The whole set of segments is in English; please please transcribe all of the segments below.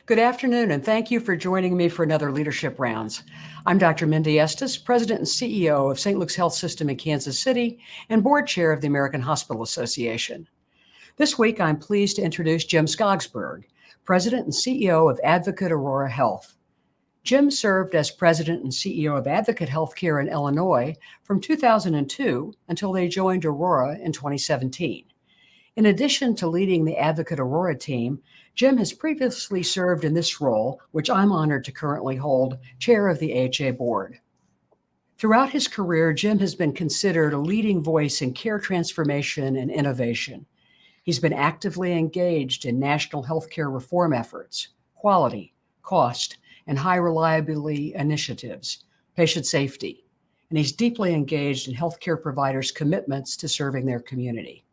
Good afternoon, and thank you for joining me for another Leadership Rounds. I'm Dr. Mindy Estes, President and CEO of St. Luke's Health System in Kansas City and Board Chair of the American Hospital Association. This week, I'm pleased to introduce Jim Skogsbergh, President and CEO of Advocate Aurora Health. Jim served as President and CEO of Advocate Healthcare in Illinois from 2002 until they joined Aurora in 2017. In addition to leading the Advocate Aurora team, Jim has previously served in this role, which I'm honored to currently hold, chair of the AHA board. Throughout his career, Jim has been considered a leading voice in care transformation and innovation. He's been actively engaged in national healthcare reform efforts, quality, cost, and high reliability initiatives, patient safety, and he's deeply engaged in healthcare providers' commitments to serving their community.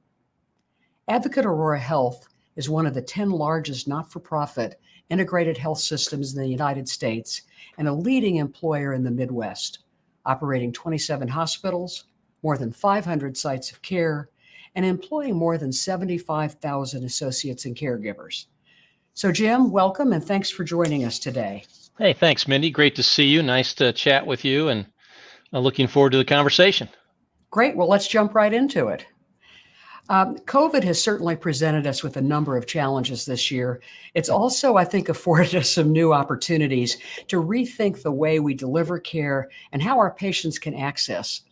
Advocate Aurora Health is one of the 10 largest not-for-profit integrated health systems in the United States and a leading employer in the Midwest, operating 27 hospitals, more than 500 sites of care, and employing more than 75,000 associates and caregivers. So Jim, welcome and thanks for joining us today. Hey, thanks, Mindy. Great to see you. Nice to chat with you, and looking forward to the conversation. Great. Well, let's jump right into it. COVID has certainly presented us with a number of challenges this year. It's also, I think, afforded us some new opportunities to rethink the way we deliver care and how our patients can access.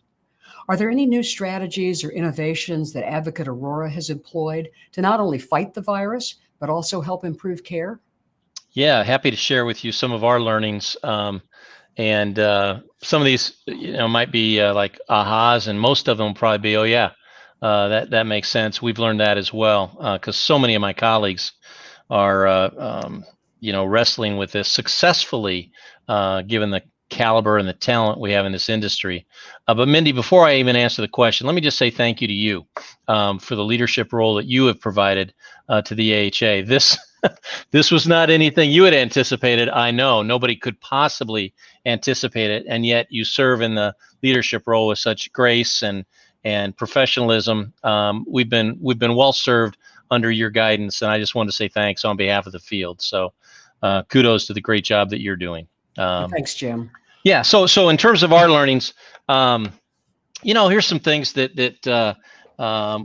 Are there any new strategies or innovations that Advocate Aurora has employed to not only fight the virus, but also help improve care? Yeah, happy to share with you some of our learnings. And some of these, might be like ahas, and most of them will probably be, oh yeah, that makes sense. We've learned that as well, because so many of my colleagues are, wrestling with this successfully, given the caliber and the talent we have in this industry. But Mindy, before I even answer the question, let me just say thank you to you for the leadership role that you have provided to the AHA. This was not anything you had anticipated. I know nobody could possibly anticipate it, and yet you serve in the leadership role with such grace and professionalism. We've been well served under your guidance, and I just wanted to say thanks on behalf of the field. So kudos to the great job that you're doing. Thanks, Jim. Yeah. So in terms of our learnings, here's some things that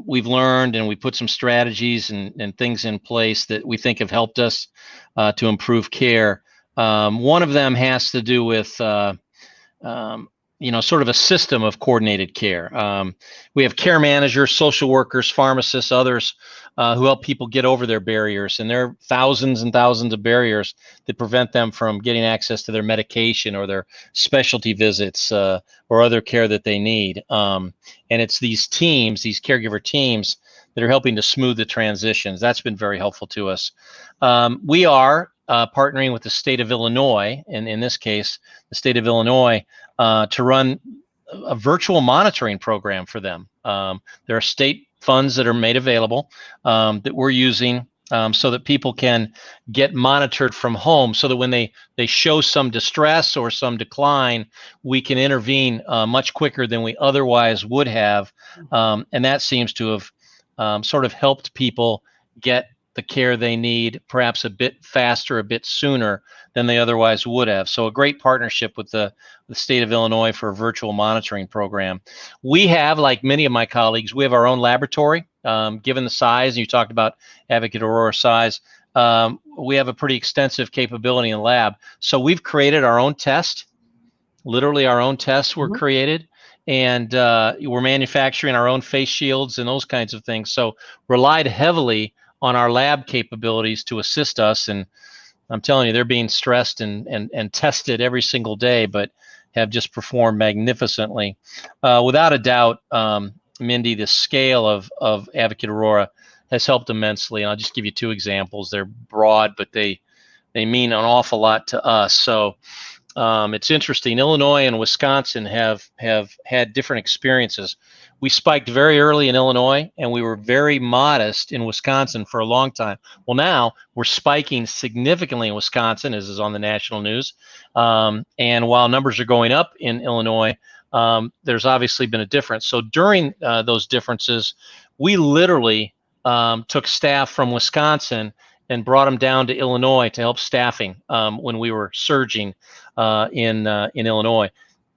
we've learned, and we put some strategies and things in place that we think have helped us to improve care. One of them has to do with sort of a system of coordinated care. We have care managers, social workers, pharmacists, others who help people get over their barriers. And there are thousands and thousands of barriers that prevent them from getting access to their medication or their specialty visits or other care that they need. And it's these teams, these caregiver teams, that are helping to smooth the transitions. That's been very helpful to us. We are partnering with the state of Illinois, and in this case, the state of Illinois, to run a virtual monitoring program for them. There are state funds that are made available that we're using so that people can get monitored from home, so that when they show some distress or some decline, we can intervene much quicker than we otherwise would have. And that seems to have sort of helped people get the care they need perhaps a bit faster, a bit sooner than they otherwise would have. So a great partnership with the state of Illinois for a virtual monitoring program. We have, like many of my colleagues, we have our own laboratory. Given the size, you talked about Advocate Aurora size, we have a pretty extensive capability in the lab. So we've created our own test. Literally our own tests were created. And we're manufacturing our own face shields and those kinds of things. So relied heavily on our lab capabilities to assist us. And I'm telling you, they're being stressed and tested every single day, but have just performed magnificently. Without a doubt, Mindy, the scale of Advocate Aurora has helped immensely. And I'll just give you two examples. They're broad, but they mean an awful lot to us. So it's interesting. Illinois and Wisconsin have had different experiences. We spiked very early in Illinois, and we were very modest in Wisconsin for a long time. Well, now we're spiking significantly in Wisconsin, as is on the national news. And while numbers are going up in Illinois, there's obviously been a difference. So during those differences, we literally took staff from Wisconsin and brought them down to Illinois to help staffing when we were surging in Illinois.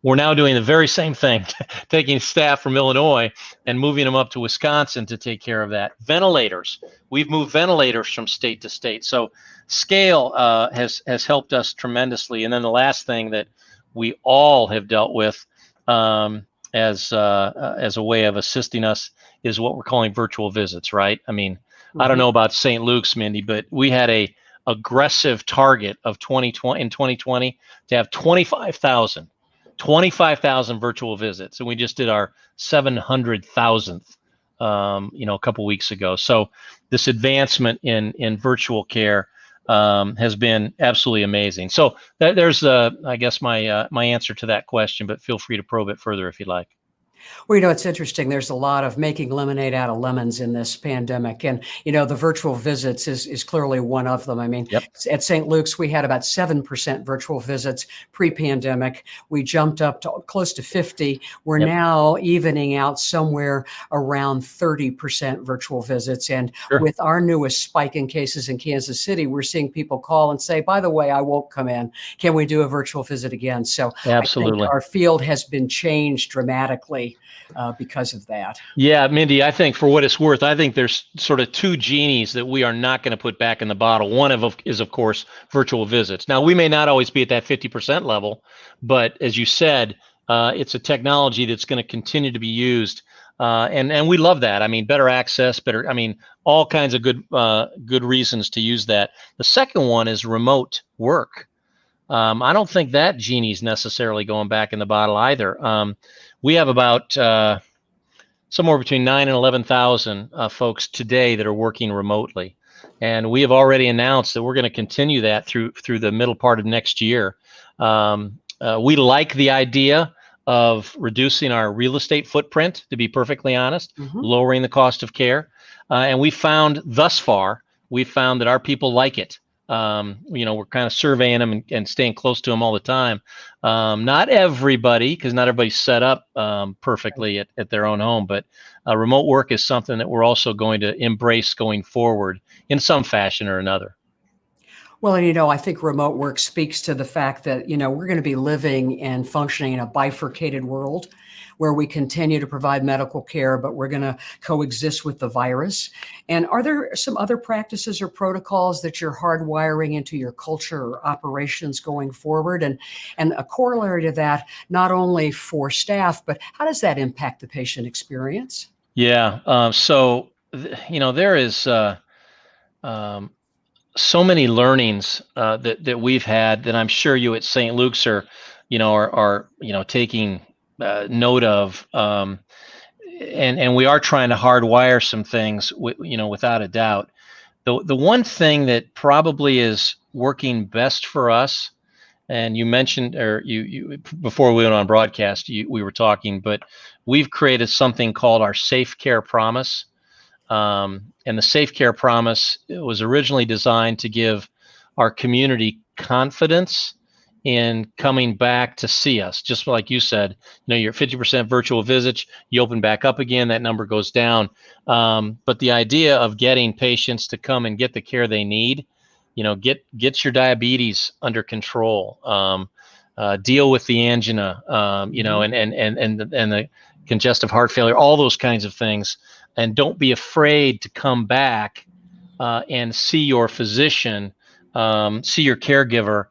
We're now doing the very same thing, taking staff from Illinois and moving them up to Wisconsin to take care of that. Ventilators. We've moved ventilators from state to state. So scale has helped us tremendously. And then the last thing that we all have dealt with as a way of assisting us is what we're calling virtual visits, right? I mean, I don't know about St. Luke's, Mindy, but we had a aggressive target of 2020 to have 25,000 virtual visits, and we just did our 700,000th, a couple weeks ago. So this advancement in virtual care has been absolutely amazing. So there's, I guess, my answer to that question. But feel free to probe it further if you'd like. Well, it's interesting. There's a lot of making lemonade out of lemons in this pandemic. And, the virtual visits is clearly one of them. I mean, Yep. At St. Luke's, we had about 7% virtual visits pre-pandemic. We jumped up to close to 50. We're Yep. now evening out somewhere around 30% virtual visits. And Sure. with our newest spike in cases in Kansas City, we're seeing people call and say, by the way, I won't come in. Can we do a virtual visit again? So Absolutely. I think our field has been changed dramatically because of that. Yeah, Mindy, I think for what it's worth, I think there's sort of two genies that we are not going to put back in the bottle. One is, of course, virtual visits. Now, we may not always be at that 50% level, but as you said, it's a technology that's going to continue to be used. And we love that. I mean, better access, all kinds of good reasons to use that. The second one is remote work. I don't think that genie's necessarily going back in the bottle either. We have about somewhere between 9,000 and 11,000 folks today that are working remotely, and we have already announced that we're going to continue that through the middle part of next year. We like the idea of reducing our real estate footprint, to be perfectly honest, lowering the cost of care, and we found thus far that our people like it. We're kind of surveying them and staying close to them all the time. Not everybody, because not everybody's set up perfectly at their own home, but remote work is something that we're also going to embrace going forward in some fashion or another. Well, and I think remote work speaks to the fact that, we're going to be living and functioning in a bifurcated world where we continue to provide medical care, but we're going to coexist with the virus. And are there some other practices or protocols that you're hardwiring into your culture or operations going forward? And a corollary to that, not only for staff, but how does that impact the patient experience? Yeah. There is so many learnings that we've had that I'm sure you at St. Luke's are taking note of, and we are trying to hardwire some things, without a doubt. The one thing that probably is working best for us, and you mentioned, or you before we went on broadcast, we were talking, but we've created something called our Safe Care Promise. And the Safe Care Promise was originally designed to give our community confidence in coming back to see us. Just like you said, you're 50% virtual visits, you open back up again, that number goes down. But the idea of getting patients to come and get the care they need, get your diabetes under control, deal with the angina, and the congestive heart failure, all those kinds of things. And don't be afraid to come back and see your physician, see your caregiver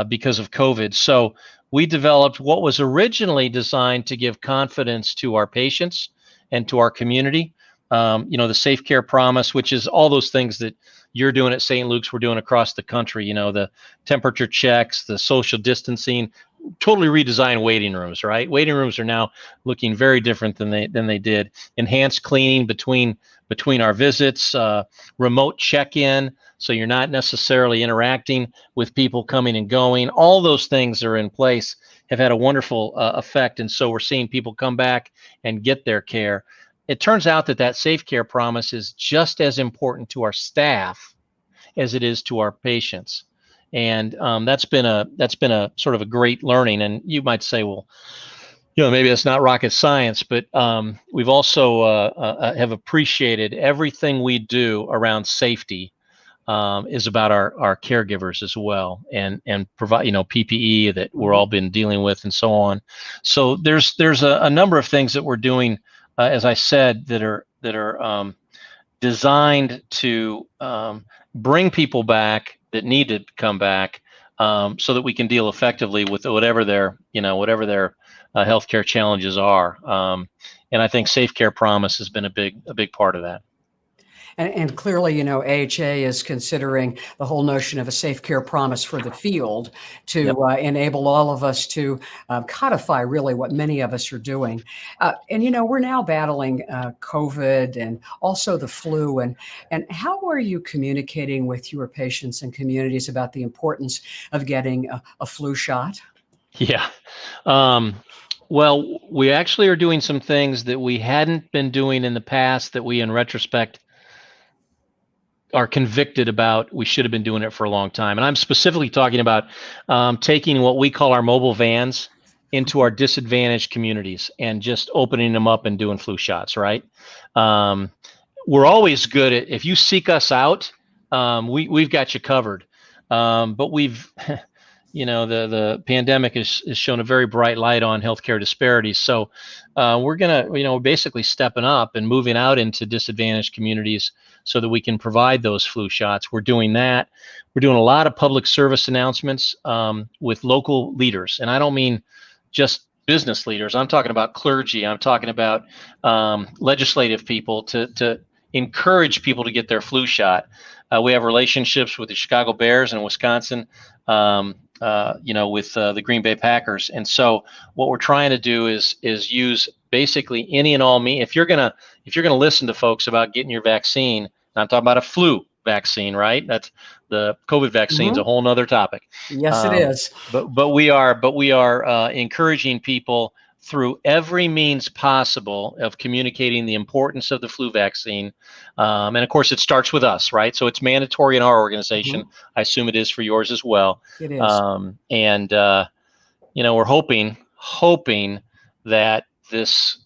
because of COVID. So we developed what was originally designed to give confidence to our patients and to our community. The Safe Care Promise, which is all those things that you're doing at St. Luke's, we're doing across the country, the temperature checks, the social distancing, totally redesigned waiting rooms, right? Waiting rooms are now looking very different than they did. Enhanced cleaning between our visits, remote check-in, so you're not necessarily interacting with people coming and going. All those things are in place, have had a wonderful effect, and so we're seeing people come back and get their care. It turns out that Safe Care Promise is just as important to our staff as it is to our patients. And that's been a sort of a great learning. And you might say, well, maybe that's not rocket science, but we've also have appreciated everything we do around safety is about our caregivers as well, and provide PPE that we're all been dealing with and so on. So there's a number of things that we're doing, as I said, that are designed to bring people back that need to come back, so that we can deal effectively with whatever their healthcare challenges are. And I think Safe Care Promise has been a big part of that. And clearly, AHA is considering the whole notion of a safe care promise for the field to Yep. enable all of us to codify really what many of us are doing. And we're now battling COVID and also the flu. And how are you communicating with your patients and communities about the importance of getting a flu shot? Yeah. Well, we actually are doing some things that we hadn't been doing in the past that we, in retrospect, are convicted about. We should have been doing it for a long time. And I'm specifically talking about taking what we call our mobile vans into our disadvantaged communities and just opening them up and doing flu shots, right? We're always good at, if you seek us out, we've got you covered. But we've, the pandemic has shown a very bright light on healthcare disparities. So we're gonna, basically stepping up and moving out into disadvantaged communities so that we can provide those flu shots. We're doing that. We're doing a lot of public service announcements with local leaders, and I don't mean just business leaders. I'm talking about clergy. I'm talking about legislative people to encourage people to get their flu shot. We have relationships with the Chicago Bears and Wisconsin. With the Green Bay Packers. And so what we're trying to do is use basically any and all means. If you're gonna listen to folks about getting your vaccine, and I'm talking about a flu vaccine, right? That's the COVID vaccine's a whole nother topic. Yes, it is. But we are encouraging people through every means possible of communicating the importance of the flu vaccine. And of course, it starts with us, right? So it's mandatory in our organization. I assume it is for yours as well. It is. We're hoping that this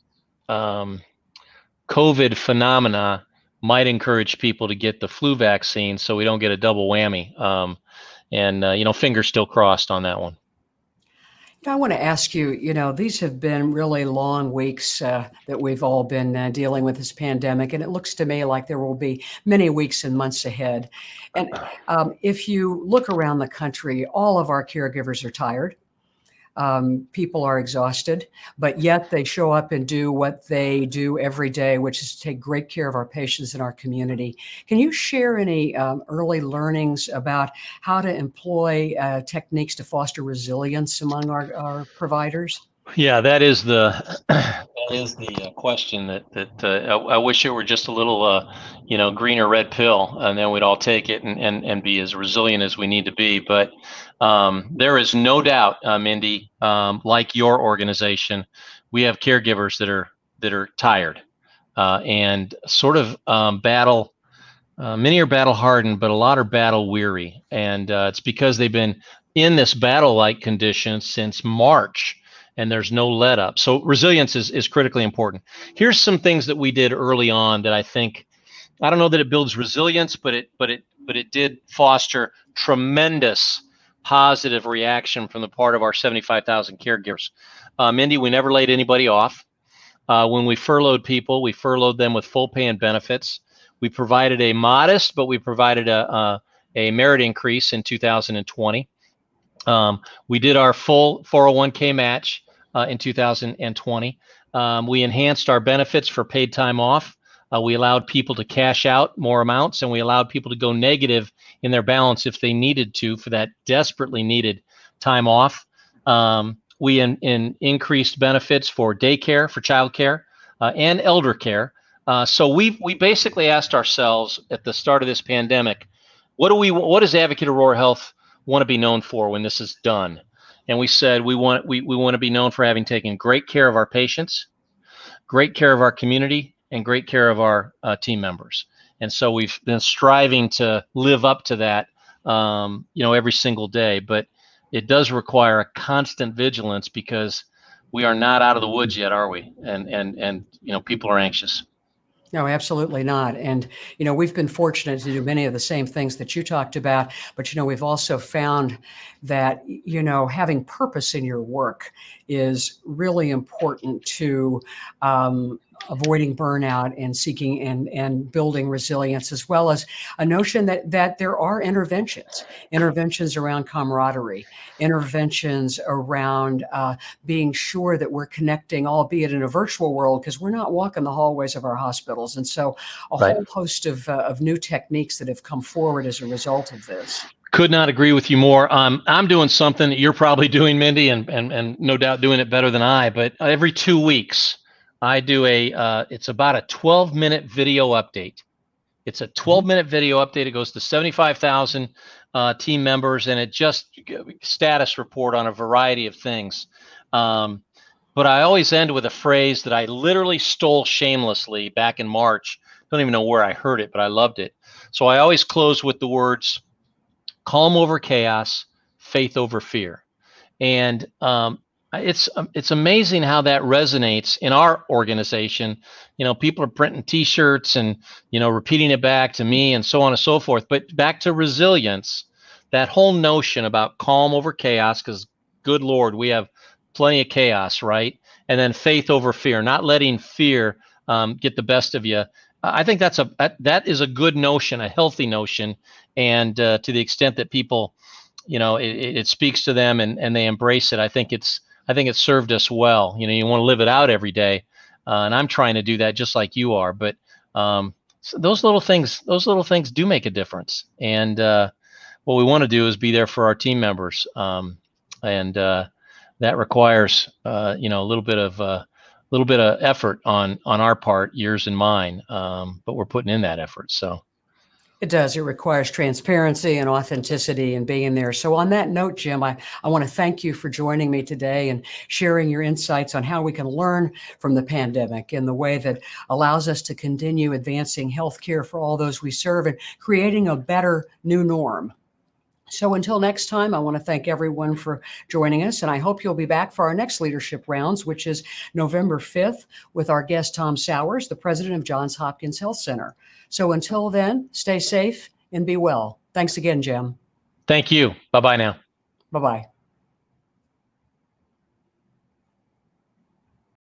COVID phenomena might encourage people to get the flu vaccine so we don't get a double whammy. Fingers still crossed on that one. I want to ask you, these have been really long weeks that we've all been dealing with this pandemic, and it looks to me like there will be many weeks and months ahead. And if you look around the country, all of our caregivers are tired. People are exhausted, but yet they show up and do what they do every day, which is to take great care of our patients in our community. Can you share any early learnings about how to employ techniques to foster resilience among our providers? Yeah, that is the question that I wish it were just a little green or red pill, and then we'd all take it and be as resilient as we need to be. But there is no doubt, Mindy, like your organization, we have caregivers that are tired and sort of battle. Many are battle hardened, but a lot are battle weary, and it's because they've been in this battle-like condition since March. And there's no let up. So resilience is critically important. Here's some things that we did early on that I think, I don't know that it builds resilience, but it did foster tremendous positive reaction from the part of our 75,000 caregivers. Mindy, we never laid anybody off. When we furloughed people, we furloughed them with full pay and benefits. We provided a modest, but we provided a merit increase in 2020. We did our full 401k match in 2020. We enhanced our benefits for paid time off. We allowed people to cash out more amounts, and we allowed people to go negative in their balance if they needed to for that desperately needed time off. We increased benefits for daycare, for childcare, and elder care. So we basically asked ourselves at the start of this pandemic, what does Advocate Aurora Health want to be known for when this is done? And we said we want to be known for having taken great care of our patients, great care of our community, and great care of our team members. And so we've been striving to live up to that, every single day. But it does require a constant vigilance because we are not out of the woods yet, are we? And people are anxious. No, absolutely not. And, we've been fortunate to do many of the same things that you talked about, but, we've also found that, having purpose in your work is really important to avoiding burnout and seeking and building resilience, as well as a notion that there are interventions around camaraderie, interventions around being sure that we're connecting, albeit in a virtual world, because we're not walking the hallways of our hospitals. And so a Right. whole host of new techniques that have come forward as a result of this. Could not agree with you more. I'm doing something that you're probably doing, Mindy, and no doubt doing it better than I. But every 2 weeks, I do it's about a 12-minute video update. It's a 12-minute video update. It goes to 75,000 team members, and it just status report on a variety of things. But I always end with a phrase that I literally stole shamelessly back in March. Don't even know where I heard it, but I loved it. So I always close with the words, calm over chaos, faith over fear. And it's amazing how that resonates in our organization. People are printing T-shirts and, repeating it back to me and so on and so forth. But back to resilience, that whole notion about calm over chaos, because good Lord, we have plenty of chaos, right? And then faith over fear, not letting fear get the best of you. I think that is a good notion, a healthy notion. And to the extent that people, it speaks to them and they embrace it, I think it's served us well. You want to live it out every day. And I'm trying to do that just like you are. But so those little things do make a difference. And what we want to do is be there for our team members. And that requires, a little bit of effort on our part, yours and mine. But we're putting in that effort. So. It does. It requires transparency and authenticity and being there. So on that note, Jim, I want to thank you for joining me today and sharing your insights on how we can learn from the pandemic in the way that allows us to continue advancing healthcare for all those we serve and creating a better new norm. So until next time, I want to thank everyone for joining us, and I hope you'll be back for our next leadership rounds, which is November 5th, with our guest Tom Sowers, the president of Johns Hopkins Health Center. So until then, stay safe and be well. Thanks again, Jim. Thank you. Bye-bye now. Bye-bye.